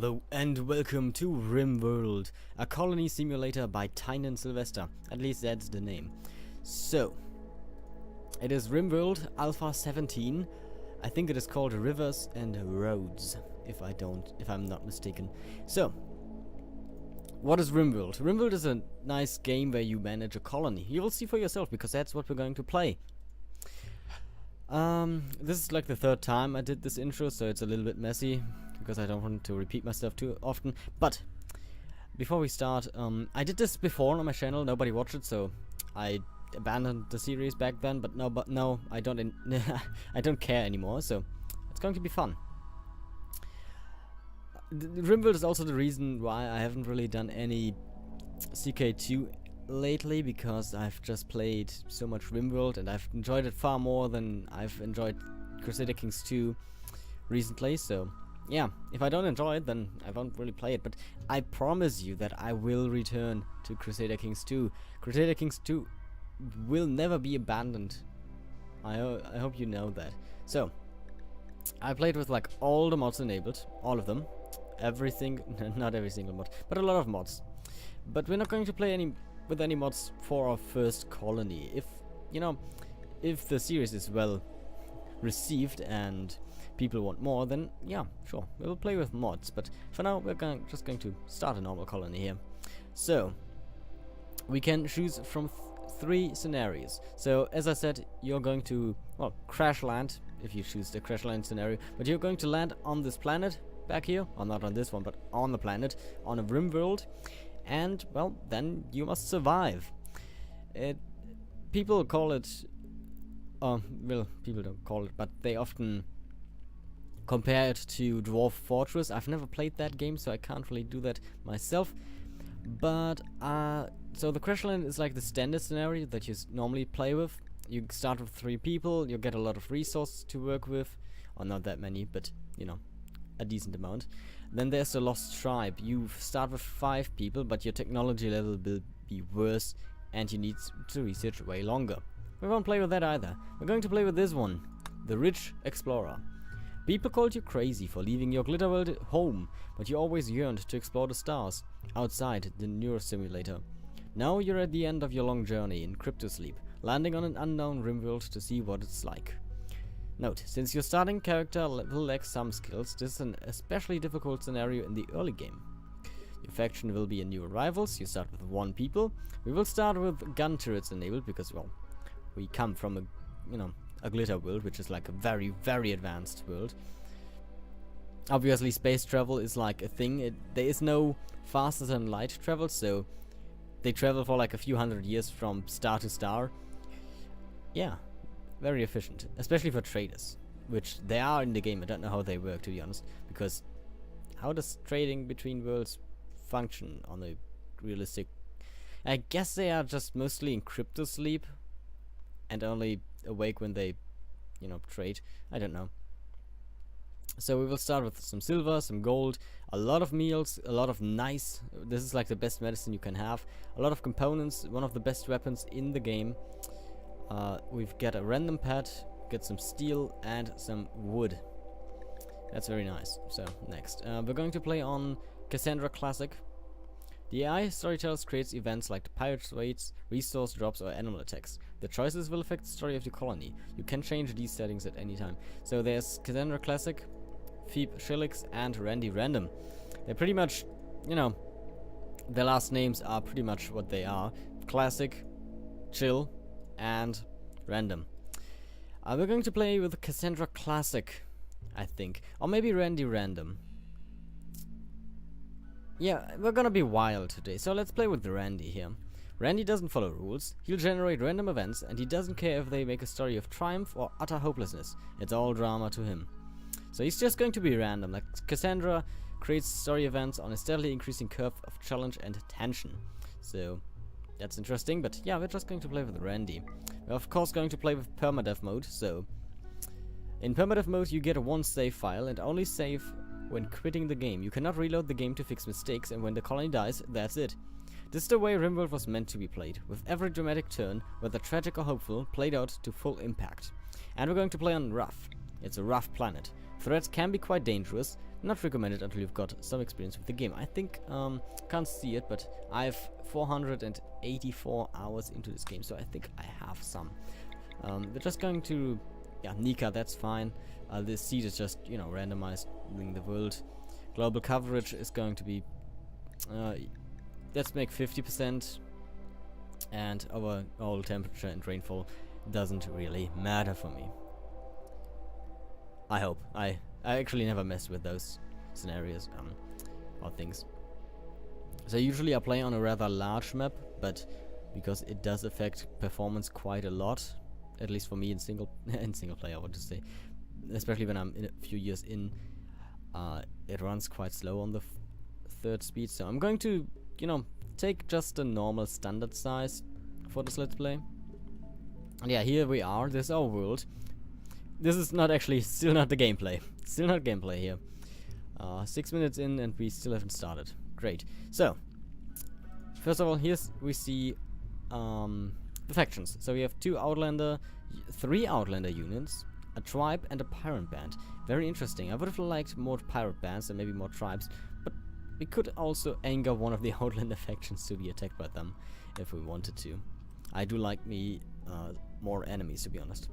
Hello and welcome to Rimworld, a colony simulator by Tynan Sylvester. At least that's the name. So, it is Rimworld Alpha 17. I think it is called Rivers and Roads, if I'm not mistaken. So, what is Rimworld? Rimworld is a nice game where you manage a colony. You will see for yourself because that's what we're going to play. This is like the third time I did this intro, so it's a little bit messy because I don't want to repeat myself too often. But before we start, I did this before on my channel. Nobody watched it, so I abandoned the series back then. But no, I don't. I don't care anymore. So it's going to be fun. Rimworld is also the reason why I haven't really done any CK2 lately, because I've just played so much Rimworld and I've enjoyed it far more than I've enjoyed Crusader Kings 2 recently. So yeah, if I don't enjoy it, then I won't really play it. But I promise you that I will return to Crusader Kings 2. Crusader Kings 2 will never be abandoned. I hope you know that. So I played with like all the mods enabled, all of them, everything, not every single mod, but a lot of mods. But we're not going to play with any mods for our first colony. If the series is well received and people want more, then yeah, sure, we'll play with mods. But for now, we're just going to start a normal colony here. So we can choose from three scenarios. So as I said, you're going to, well, crash land if you choose the crash land scenario, but you're going to land on this planet back here, or not on this one, but on the planet, on a Rimworld. And, well, then you must survive. People call it, well, people don't call it, but they often compare it to Dwarf Fortress. I've never played that game, so I can't really do that myself. But, so the Crash Land is like the standard scenario that you normally play with. You start with 3 people, you get a lot of resources to work with, or not that many, but, you know, a decent amount. Then there's the Lost Tribe. You start with 5 people, but your technology level will be worse and you need to research way longer. We won't play with that either. We're going to play with this one, the Rich Explorer. People called you crazy for leaving your glitter world home, but you always yearned to explore the stars outside the Neuro Simulator. Now you're at the end of your long journey in cryptosleep, landing on an unknown Rimworld to see what it's like. Note, since your starting character will lack some skills, this is an especially difficult scenario in the early game. Your faction will be a new arrivals. You start with 1 people. We will start with gun turrets enabled because, well, we come from a glitter world, which is like a very, very advanced world. Obviously, space travel is like a thing. There is no faster than light travel, so they travel for like a few hundred years from star to star. Yeah. Very efficient, especially for traders, which they are in the game. I don't know how they work, to be honest, because how does trading between worlds function on a realistic... I guess they are just mostly in crypto sleep and only awake when they, trade. I don't know. So we will start with some silver, some gold, a lot of meals, a lot of nice... This is like the best medicine you can have. A lot of components, one of the best weapons in the game. We've got a random pet, get some steel and some wood. That's very nice. So next, we're going to play on Cassandra Classic. The AI storytellers creates events like the pirate raids, resource drops, or animal attacks. The choices will affect the story of the colony. You can change these settings at any time. So there's Cassandra Classic, Phoebe Shillix, and Randy Random. They're pretty much, their last names are pretty much what they are. Classic, chill, and random. We're going to play with Cassandra Classic, I think, or maybe Randy Random. Yeah, we're gonna be wild today, so let's play with the Randy here. Randy doesn't follow rules. He'll generate random events, and he doesn't care if they make a story of triumph or utter hopelessness. It's all drama to him. So he's just going to be random. Like Cassandra creates story events on a steadily increasing curve of challenge and tension. So that's interesting, but yeah, we're just going to play with Randy. We're of course going to play with permadeath mode, so in permadeath mode you get a 1 save file and only save when quitting the game. You cannot reload the game to fix mistakes, and when the colony dies, that's it. This is the way Rimworld was meant to be played, with every dramatic turn, whether tragic or hopeful, played out to full impact. And we're going to play on Rough. It's a rough planet. Threats can be quite dangerous. Not recommended until you've got some experience with the game. I think, can't see it, but I have 484 hours into this game, so I think I have some. We're just going to, yeah, Nika, that's fine. This seed is just, you know, randomizing the world. Global coverage is going to be, let's make 50%, and overall temperature and rainfall doesn't really matter for me. I hope. I actually never messed with those scenarios or things. So usually I play on a rather large map, but because it does affect performance quite a lot, at least for me in single player, I want to say, especially when I'm in a few years in, it runs quite slow on the third speed. So I'm going to, you know, take just a normal standard size for this let's play. And yeah, here we are. This is our world. This is not actually, still not the gameplay. Still not gameplay here. 6 minutes in and we still haven't started. Great. So, first of all, we see the factions. So we have 3 Outlander units, a tribe and a pirate band. Very interesting. I would have liked more pirate bands and maybe more tribes, but we could also anger one of the Outlander factions to be attacked by them if we wanted to. I do like me more enemies, to be honest.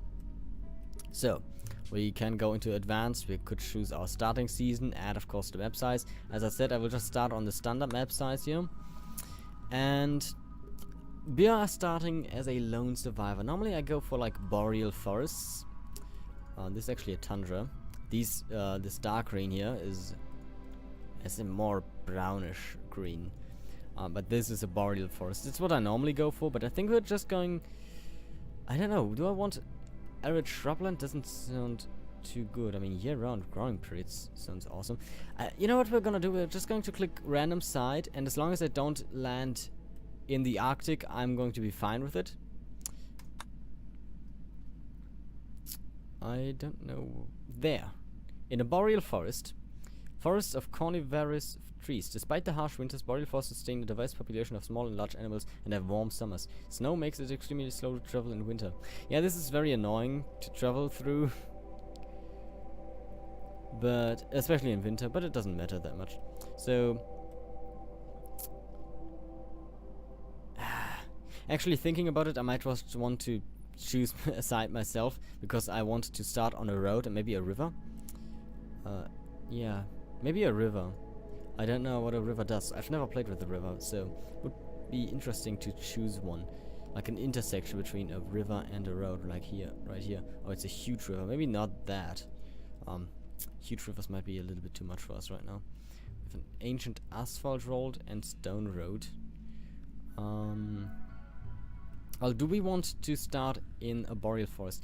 So, we can go into advanced. We could choose our starting season, add of course the map size. As I said, I will just start on the standard map size here. And we are starting as a lone survivor. Normally I go for like boreal forests. This is actually a tundra. This dark green here is a more brownish green. But this is a boreal forest. It's what I normally go for, but I think we're just going... I don't know, do I want... Arid shrubland? Doesn't sound too good. I mean, year-round growing periods sounds awesome. You know what we're gonna do? We're just going to click random side, and as long as I don't land in the Arctic, I'm going to be fine with it. I don't know. There. In a boreal forest. Forests of coniferous trees. Despite the harsh winters, boreal forests sustain a diverse population of small and large animals and have warm summers. Snow makes it extremely slow to travel in winter. Yeah, this is very annoying to travel through. But, especially in winter, but it doesn't matter that much. So... actually thinking about it, I might just want to choose a side myself, because I want to start on a road and maybe a river. Yeah, maybe a river. I don't know what a river does. I've never played with a river, so it would be interesting to choose one. Like an intersection between a river and a road, like here, right here. Oh, it's a huge river. Maybe not that. Huge rivers might be a little bit too much for us right now. We have an ancient asphalt road and stone road. Well, do we want to start in a boreal forest?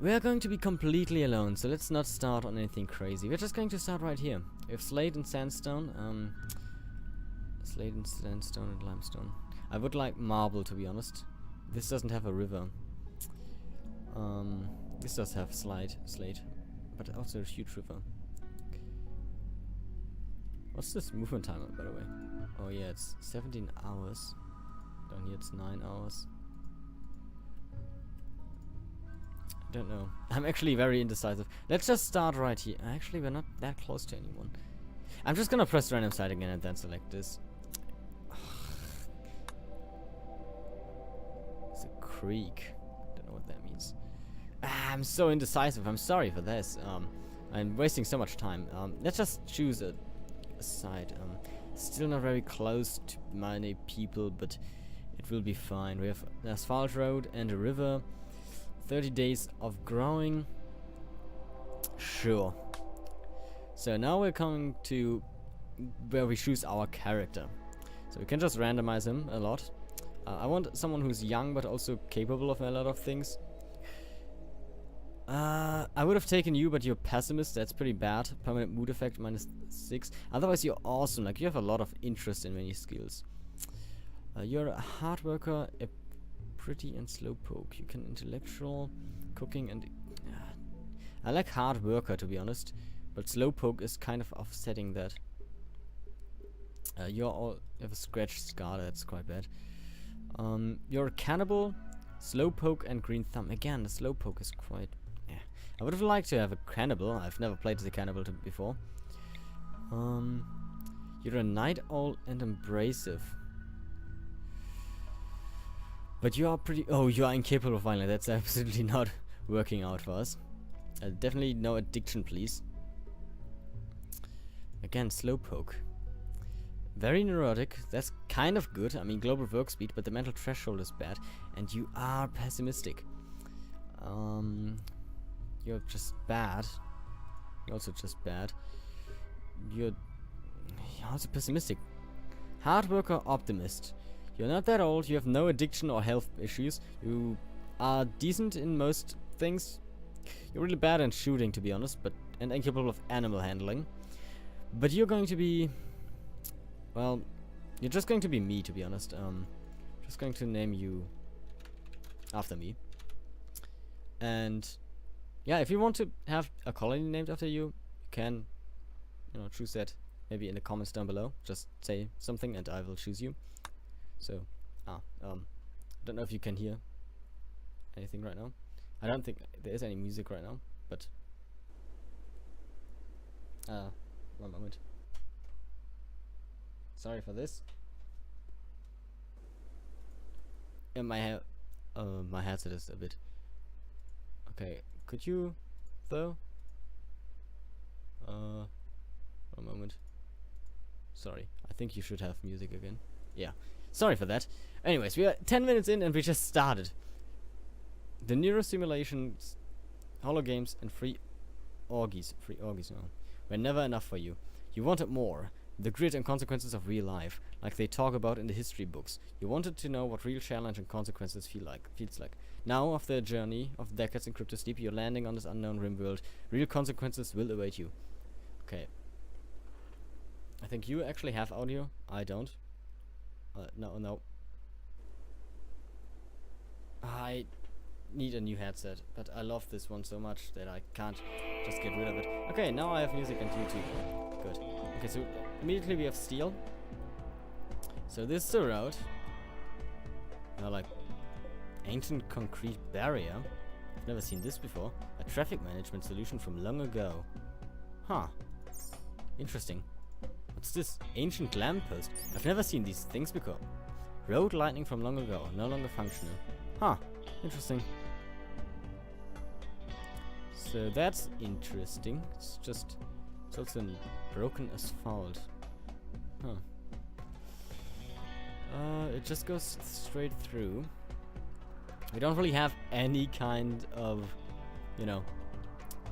We are going to be completely alone, so let's not start on anything crazy. We're just going to start right here. We have slate and sandstone. Slate and sandstone and limestone. I would like marble, to be honest. This doesn't have a river. This does have slate, but also a huge river. What's this movement timer, by the way? Oh yeah, it's 17 hours. Down here it's 9 hours. I don't know. I'm actually very indecisive. Let's just start right here. Actually, we're not that close to anyone. I'm just gonna press random side again and then select this. It's a creek. Don't know what that means. I'm so indecisive. I'm sorry for this. I'm wasting so much time. Let's just choose a side. Still not very close to many people, but it will be fine. We have an asphalt road and a river. 30 days of growing. Sure. So now we're coming to where we choose our character. So we can just randomize him a lot. I want someone who's young but also capable of a lot of things. I would have taken you, but you're pessimist. That's pretty bad. Permanent mood effect -6. Otherwise you're awesome. Like, you have a lot of interest in many skills. You're a hard worker, a pretty and slow poke. You can intellectual, cooking, and I like hard worker, to be honest, but slow poke is kind of offsetting that. You have a scratched scar. That's quite bad. You're a cannibal, slow poke, and green thumb. Again, the slow poke is quite. I would have liked to have a cannibal. I've never played as a cannibal before. You're a night owl and abrasive. But you are pretty... Oh, you are incapable of violence. That's absolutely not working out for us. Definitely no addiction, please. Again, slowpoke. Very neurotic. That's kind of good. I mean, global work speed, but the mental threshold is bad. And you are pessimistic. You're just bad. You're also just bad. You're also pessimistic. Hard worker, optimist. You're not that old. You have no addiction or health issues. You are decent in most things. You're really bad at shooting, to be honest, and incapable of animal handling. But you're going to be... Well, you're just going to be me, to be honest. Just going to name you after me. And yeah, if you want to have a colony named after you, you can, choose that maybe in the comments down below. Just say something and I will choose you. So, I don't know if you can hear anything right now. I don't think there is any music right now, but one moment. Sorry for this. And my headset is a bit... Okay, could you, though? One moment. Sorry, I think you should have music again. Yeah, sorry for that. Anyways, we are 10 minutes in and we just started. The neurosimulations, hologames, and free orgies now, were never enough for you. You wanted more. The grit and consequences of real life, like they talk about in the history books. You wanted to know what real challenge and consequences feels like. Now, after a journey of decades in crypto sleep, you're landing on this unknown Rimworld. Real consequences will await you. Okay. I think you actually have audio. I don't. No. I need a new headset, but I love this one so much that I can't just get rid of it. Okay, now I have music and YouTube. Good. Okay, so immediately we have steel. So this is the road. Like ancient concrete barrier. I've never seen this before. A traffic management solution from long ago. Huh. Interesting. What's this? Ancient lamppost. I've never seen these things before. Road lighting from long ago. No longer functional. Huh. Interesting. So that's interesting. It's also broken asphalt. Huh. It just goes straight through. We don't really have any kind of,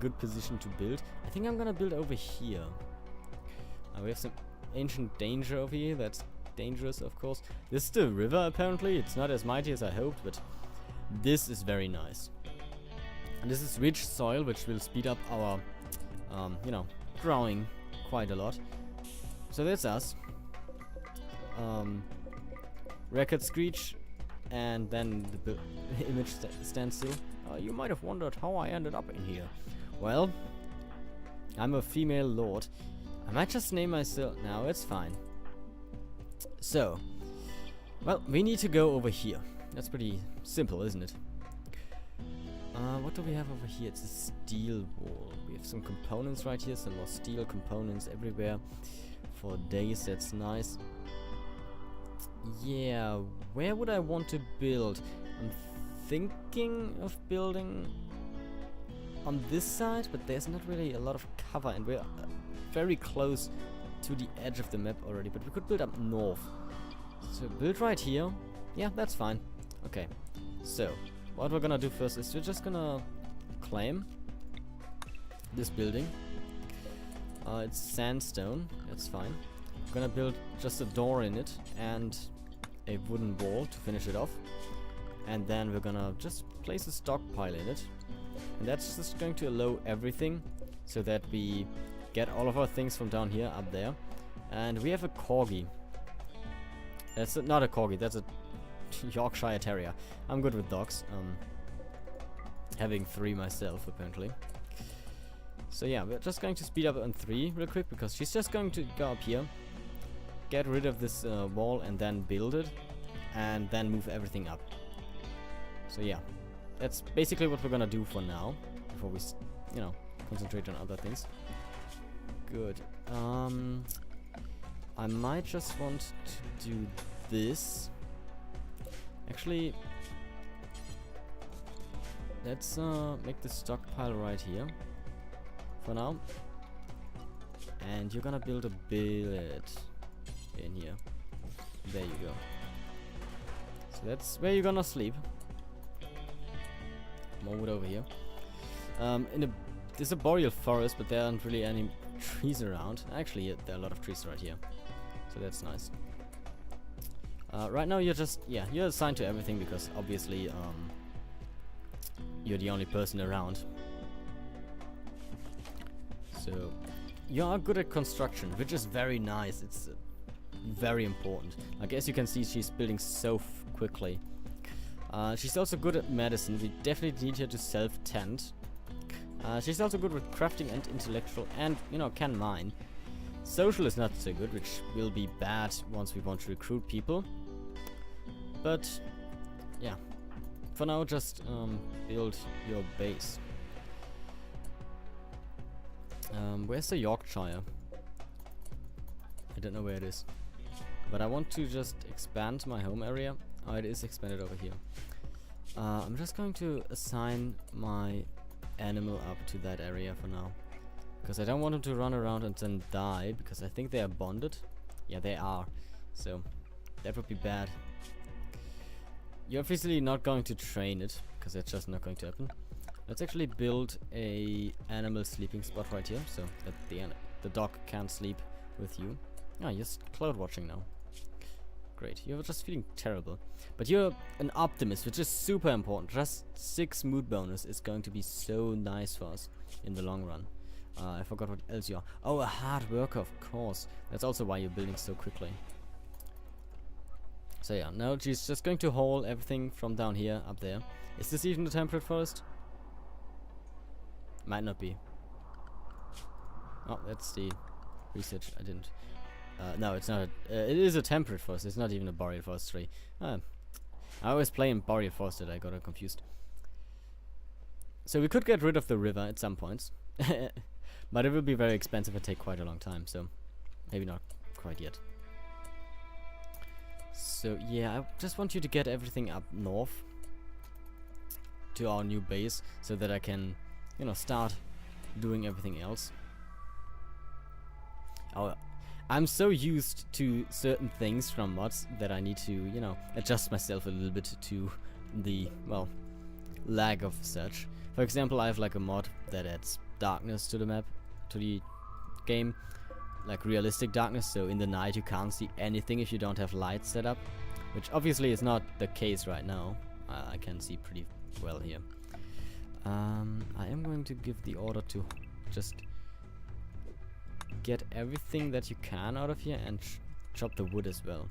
good position to build. I think I'm gonna build over here. We have some ancient danger over here. That's dangerous, of course. This is the river, apparently. It's not as mighty as I hoped, but this is very nice. And this is rich soil, which will speed up our, growing quite a lot. So that's us. Record screech, and then the image stands still. You might have wondered how I ended up in here. Well, I'm a female lord. I might just name myself... No, it's fine. So, well, we need to go over here. That's pretty simple, isn't it? What do we have over here? It's a steel wall. We have some components right here, some more steel components everywhere. For days, that's nice. Yeah, where would I want to build? I'm thinking of building on this side, but there's not really a lot of cover, and we're very close to the edge of the map already, but we could build up north. So build right here. Yeah, that's fine. Okay, so what we're gonna do first is we're just gonna claim this building. It's sandstone, that's fine. We're gonna build just a door in it and a wooden wall to finish it off. And then we're gonna just place a stockpile in it. And that's just going to allow everything so that we get all of our things from down here up there. And we have a corgi. That's not a corgi, that's a Yorkshire Terrier. I'm good with dogs. Having 3 myself, apparently. So yeah, we're just going to speed up on 3 real quick, because she's just going to go up here, get rid of this wall, and then build it, and then move everything up. So yeah, that's basically what we're gonna do for now, before we you know, concentrate on other things. Good. I might just want to do this. Actually, let's make the stockpile right here for now. And you're gonna build a billet in here. There you go. So that's where you're gonna sleep. More wood over here. There's a boreal forest, but there aren't really any trees around. Actually, there are a lot of trees right here, so that's nice. Right now, you're assigned to everything because obviously, you're the only person around. So you are good at construction, which is very nice. It's very important. Like, as you can see, she's building so quickly. She's also good at medicine. We definitely need her to self-tend. She's also good with crafting and intellectual, and, you know, can mine. Social is not so good, which will be bad once we want to recruit people. But, yeah. For now, just build your base. Where's the Yorkshire? I don't know where it is. But I want to just expand my home area. Oh, it is expanded over here. I'm just going to assign my animal up to that area for now. Because I don't want him to run around and then die, because I think they are bonded. Yeah, they are. So, that would be bad. You're obviously not going to train it, because that's just not going to happen. Let's actually build a animal sleeping spot right here, so that the dog can't sleep with you. Ah, you're cloud watching now. Great, you're just feeling terrible. But you're an optimist, which is super important. Just 6 mood bonus is going to be so nice for us in the long run. I forgot what else you are. Oh, a hard worker, of course. That's also why you're building so quickly. So yeah, now she's just going to haul everything from down here up there. Is this even the temperate forest? Might not be. Oh, that's the research. I didn't. No, it's not. It is a temperate forest. It's not even a boreal forestry. I always play in boreal forest. I got it confused. So we could get rid of the river at some points, but it will be very expensive and take quite a long time. So maybe not quite yet. So yeah, I just want you to get everything up north to our new base, so that I can, you know, start doing everything else. I'm so used to certain things from mods that I need to, you know, adjust myself a little bit to the, well, lag of such. For example, I have like a mod that adds darkness to the map, to the game, like realistic darkness, so in the night you can't see anything if you don't have lights set up, which obviously is not the case right now. I can see pretty well here. I am going to give the order to just get everything that you can out of here and chop the wood as well.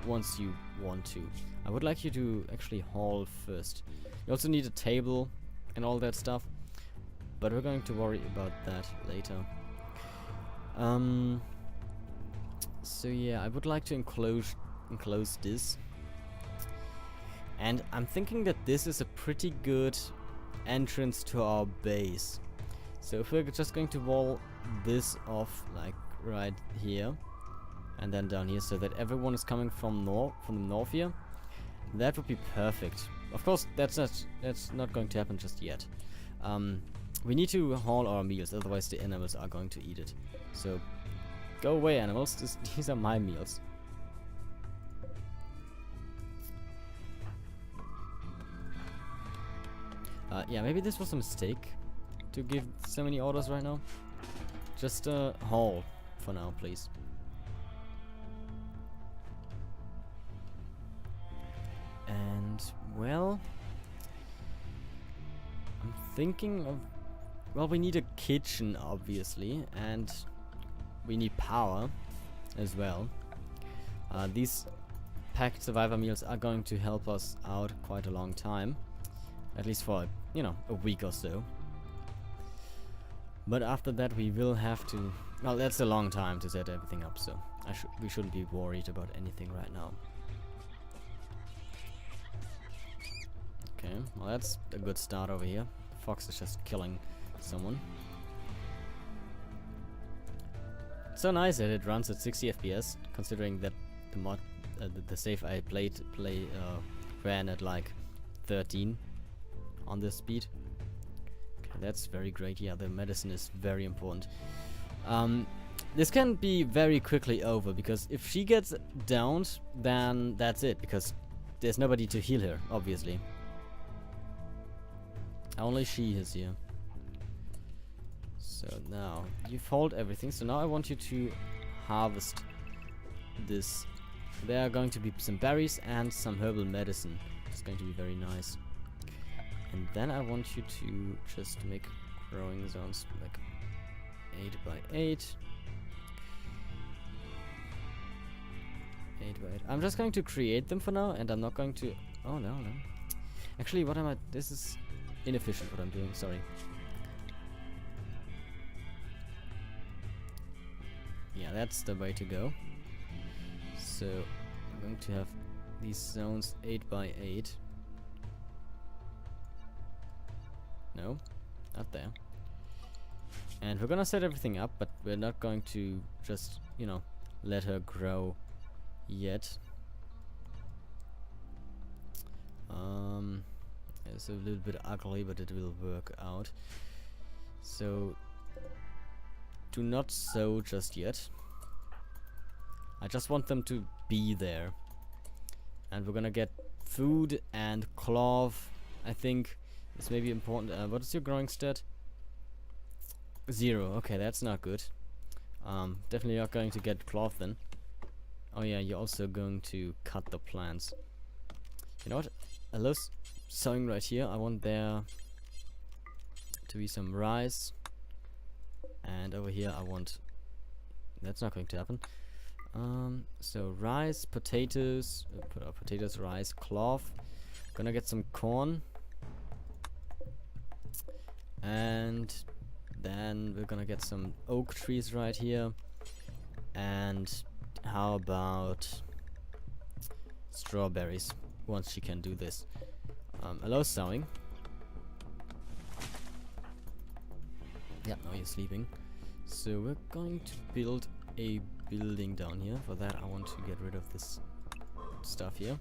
Once you want to. I would like you to actually haul first. You also need a table and all that stuff, but we're going to worry about that later. So yeah, I would like to enclose this. And I'm thinking that this is a pretty good entrance to our base. So if we're just going to wall this off, like right here, and then down here, so that everyone is coming from the north here, that would be perfect. Of course, that's not going to happen just yet. We need to haul our meals, otherwise the animals are going to eat it. So go away, animals. These are my meals. Yeah, maybe this was a mistake to give so many orders right now. Just haul for now, please. And, well, I'm thinking of... Well, we need a kitchen, obviously, and we need power as well. These packed survivor meals are going to help us out quite a long time. At least for, you know, a week or so. But after that we will have to... Well, that's a long time to set everything up, so we shouldn't be worried about anything right now. Okay, well that's a good start over here fox is just killing someone. So nice that it runs at 60 FPS, considering that the mod, the save I ran at like 13 on this speed. Okay, that's very great. Yeah, the medicine is very important. This can be very quickly over, because if she gets downed, then that's it, because there's nobody to heal her, obviously. Only she is here. So now, you've hauled everything, so now I want you to harvest this. There are going to be some berries and some herbal medicine. It's going to be very nice. And then I want you to just make growing zones like 8 by 8. 8 by 8. I'm just going to create them for now, and I'm not going to... Oh, no. Actually, what am I... This is inefficient what I'm doing, sorry. Yeah, that's the way to go. So, I'm going to have these zones 8 by 8. No, not there. And we're gonna set everything up, but we're not going to just, you know, let her grow yet. It's a little bit ugly, but it will work out. So, do not sow just yet. I just want them to be there. And we're gonna get food and cloth, I think. This may be important. What is your growing stat? 0. Okay, that's not good. Definitely not going to get cloth then. Oh yeah, you're also going to cut the plants. You know what? I love sowing right here. I want there to be some rice. And over here I want... That's not going to happen. So rice, potatoes, potatoes, rice, cloth. Gonna get some corn. And then we're gonna get some oak trees right here. And how about strawberries, once she can do this. Allow sowing. Yeah, now you're sleeping. So we're going to build a building down here. For that I want to get rid of this stuff here.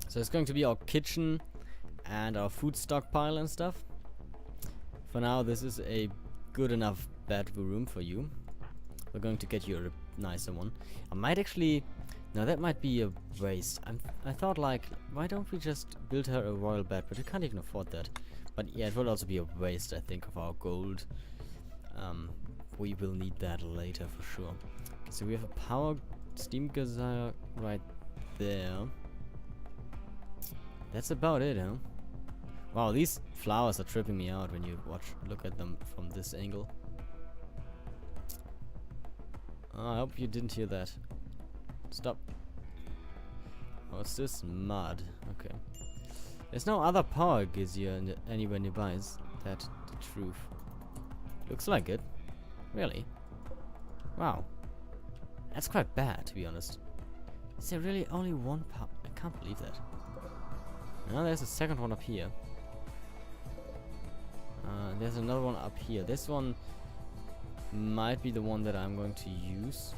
So it's going to be our kitchen and our food stockpile and stuff. For now, this is a good enough bedroom for you. We're going to get you a nicer one. I might actually... Now that might be a waste. I thought like, why don't we just build her a royal bed? But we can't even afford that. But yeah, it will also be a waste, I think, of our gold. We will need that later for sure. So we have a power steam geyser right there. That's about it, huh? Wow, these flowers are tripping me out when you look at them from this angle. Oh, I hope you didn't hear that. Stop. What's this? Mud. Okay. There's no other power geyser anywhere nearby. Is that the truth? Looks like it. Really? Wow. That's quite bad, to be honest. Is there really only one power? I can't believe that. No, there's a second one up here. There's another one up here. This one might be the one that I'm going to use.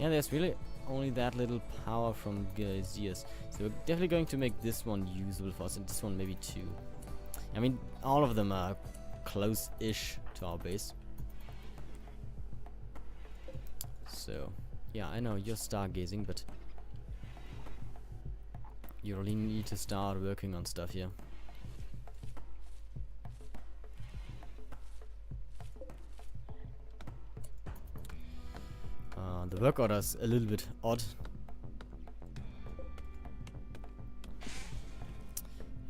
Yeah, there's really only that little power from geysers. So we're definitely going to make this one usable for us, and this one maybe too. I mean, all of them are close-ish to our base. So, yeah, I know you're stargazing, but you really need to start working on stuff here. The work order's a little bit odd.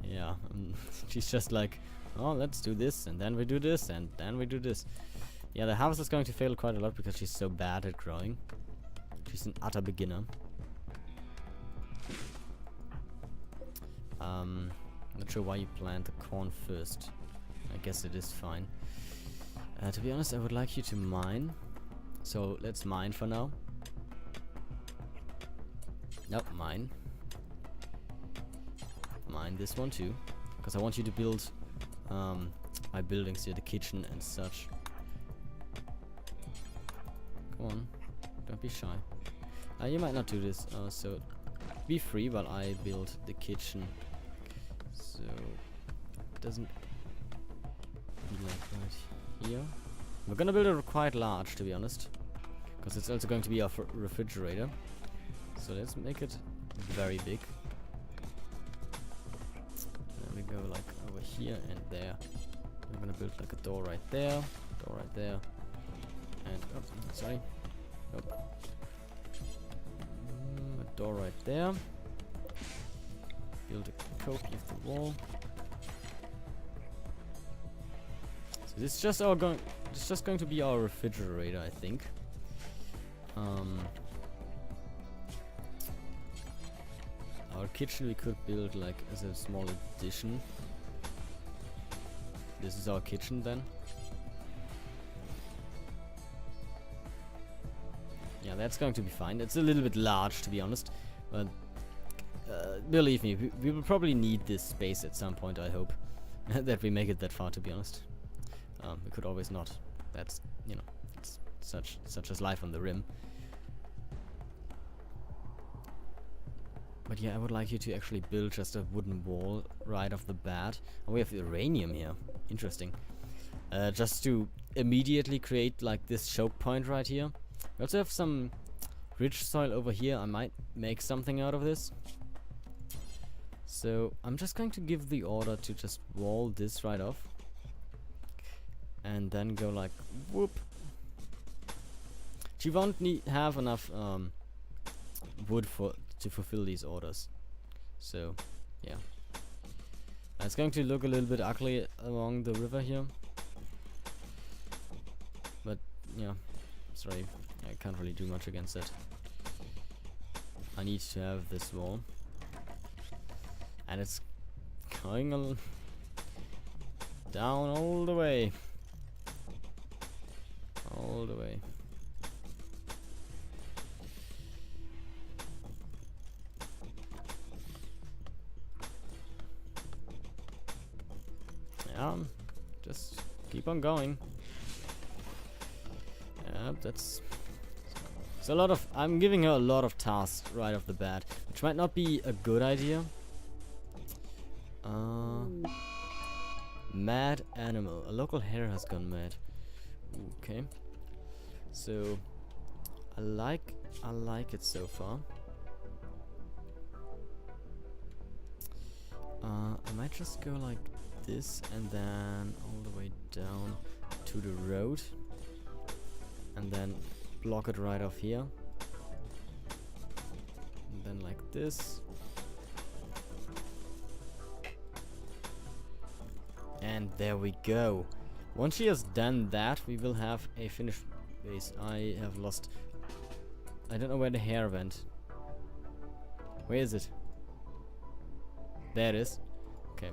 Yeah, she's just like, oh, let's do this, and then we do this, and then we do this. Yeah, the harvest is going to fail quite a lot because she's so bad at growing. She's an utter beginner. Not sure why you plant the corn first. I guess it is fine. To be honest, I would like you to mine. So let's mine for now. Nope, mine. Mine this one too. because I want you to build my buildings here, the kitchen and such. Come on, don't be shy. You might not do this, so be free while I build the kitchen. So it doesn't be like right here. We're gonna build it quite large, to be honest, because it's also going to be our refrigerator. So let's make it very big. There we go, like over here and there. I'm gonna build like a door right there, and oh, sorry, nope. A door right there. Build a copy of the wall. So this is just it's just going to be our refrigerator, I think. Our kitchen we could build like as a small addition. This is our kitchen then. Yeah, that's going to be fine. It's a little bit large, to be honest, but believe me, we will probably need this space at some point, I hope. That we make it that far, to be honest. We could always not. That's, you know, it's such as life on the Rim. But yeah, I would like you to actually build just a wooden wall right off the bat. And we have uranium here. Interesting. Just to immediately create like this choke point right here. We also have some rich soil over here. I might make something out of this. So I'm just going to give the order to just wall this right off. And then go like whoop. She won't have enough wood to fulfill these orders. So yeah. It's going to look a little bit ugly along the river here. But yeah, sorry. I can't really do much against that. I need to have this wall. And it's going down all the way. All the way. Yeah, just keep on going. Yeah, that's... It's a lot of... I'm giving her a lot of tasks right off the bat, which might not be a good idea. Mad animal. A local hare has gone mad. Okay. So I like it so far. I might just go like this and then all the way down to the road and then block it right off here. And then like this. And there we go. Once she has done that, we will have a finished base. I have lost... I don't know where the hare went. Where is it? There it is. Okay.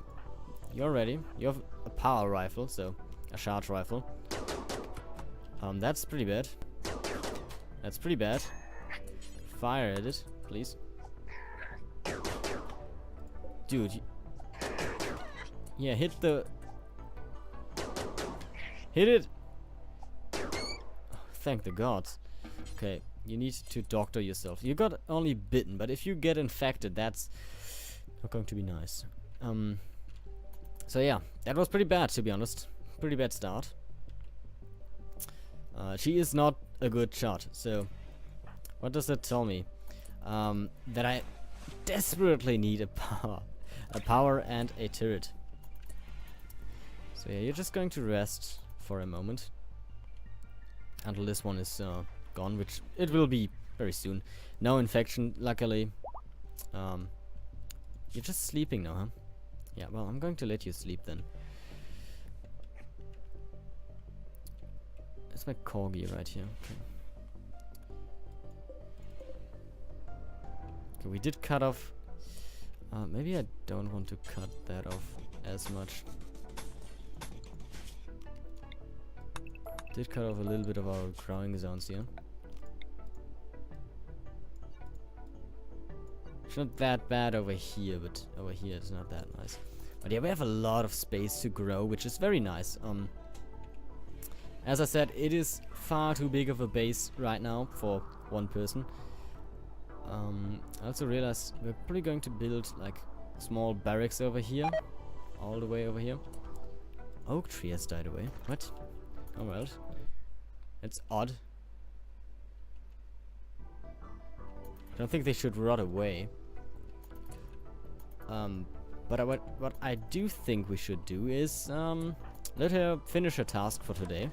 You're ready. You have a power rifle, so a charge rifle. That's pretty bad. That's pretty bad. Fire at it, please. Dude. Yeah, hit the... Hit it! Oh, thank the gods. Okay, you need to doctor yourself. You got only bitten, but if you get infected, that's not going to be nice. So yeah, that was pretty bad, to be honest. Pretty bad start. She is not a good shot, so... What does that tell me? That I desperately need a power. A power and a turret. So yeah, you're just going to rest for a moment until this one is gone, which it will be very soon. No infection, luckily. You're just sleeping now, huh? Yeah, well, I'm going to let you sleep then. That's my corgi right here. Okay, we did cut off. Maybe I don't want to cut that off as much. Did cut off a little bit of our growing zones here. It's not that bad over here, but over here it's not that nice. But yeah, we have a lot of space to grow, which is very nice. As I said, it is far too big of a base right now for one person. I also realized we're probably going to build like small barracks over here, all the way over here. Oak tree has died away. What? Oh well, it's odd. I don't think they should rot away. But what I do think we should do is let her finish her task for today.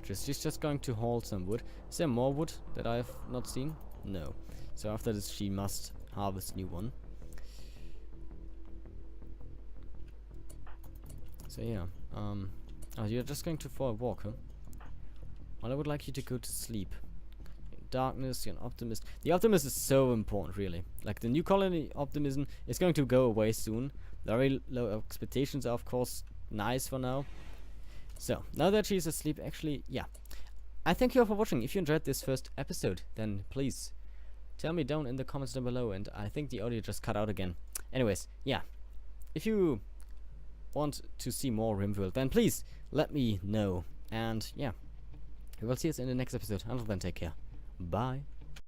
She's just going to haul some wood. Is there more wood that I have not seen? No. So after this, she must harvest new one. So yeah. Oh, you're just going for a walk, huh? Well, I would like you to go to sleep. Darkness, you're an optimist. The optimist is so important, really. Like, the new colony optimism is going to go away soon. Very low expectations are, of course, nice for now. So, now that she's asleep, actually, yeah. I thank you all for watching. If you enjoyed this first episode, then please tell me down in the comments down below. And I think the audio just cut out again. Anyways, yeah. If you want to see more Rimworld, then please let me know. And, yeah. We will see us in the next episode. Until then, take care. Bye.